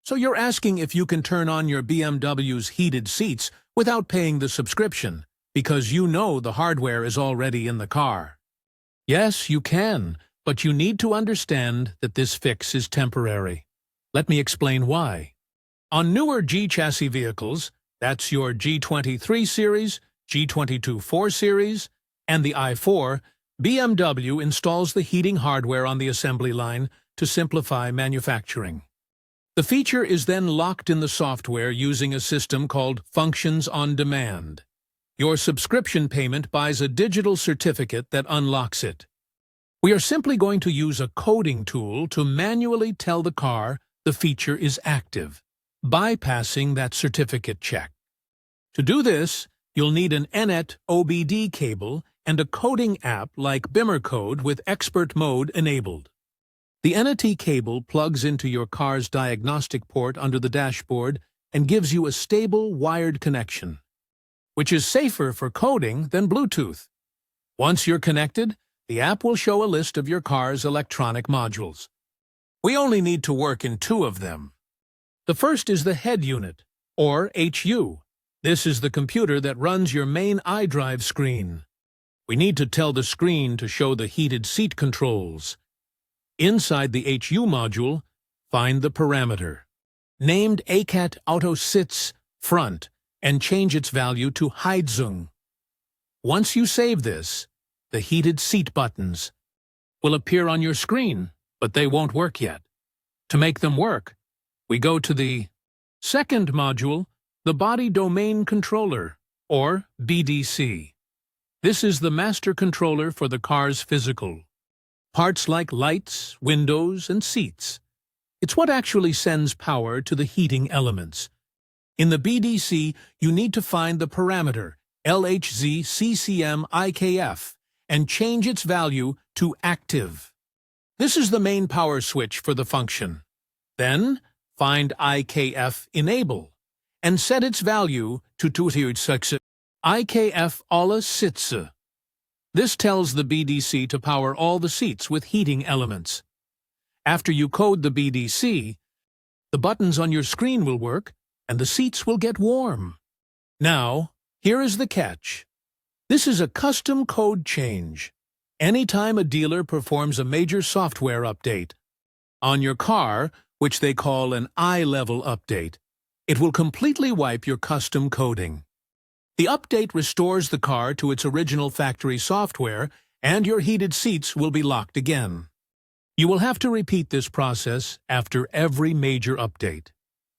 So you're asking if you can turn on your BMW's heated seats without paying the subscription, because you know the hardware is already in the car. Yes, you can, but you need to understand that this fix is temporary. Let me explain why. On newer G chassis vehicles, that's your G23 series, G22 4 series, and the i4, BMW installs the heating hardware on the assembly line to simplify manufacturing. The feature is then locked in the software using a system called Functions on Demand. Your subscription payment buys a digital certificate that unlocks it. We are simply going to use a coding tool to manually tell the car the feature is active, bypassing that certificate check. To do this, you'll need an ENET OBD cable and a coding app like BimmerCode with expert mode enabled. The ENET cable plugs into your car's diagnostic port under the dashboard and gives you a stable wired connection, which is safer for coding than Bluetooth. Once you're connected, the app will show a list of your car's electronic modules. We only need to work in 2 of them. The first is the head unit, or HU. This is the computer that runs your main iDrive screen. We need to tell the screen to show the heated seat controls. Inside the HU module, find the parameter, named ACAT Auto Sitz Front, and change its value to Heizung. Once you save this, the heated seat buttons will appear on your screen, but they won't work yet. To make them work, we go to the second module, the Body Domain Controller, or BDC. This is the master controller for the car's physical parts like lights, windows, and seats. It's what actually sends power to the heating elements. In the BDC, you need to find the parameter LHZ-CCM-IKF and change its value to active. This is the main power switch for the function. Then, find IKF Enable and set its value to 226. IKF alle Sitze. This tells the BDC to power all the seats with heating elements. After you code the BDC, the buttons on your screen will work and the seats will get warm. Now, here is the catch. This is a custom code change. Anytime a dealer performs a major software update on your car, which they call an eye-level update, it will completely wipe your custom coding. The update restores the car to its original factory software, and your heated seats will be locked again. You will have to repeat this process after every major update.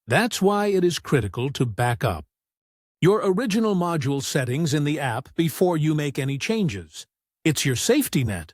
That's why it is critical to back up your original module settings in the app before you make any changes. It's your safety net.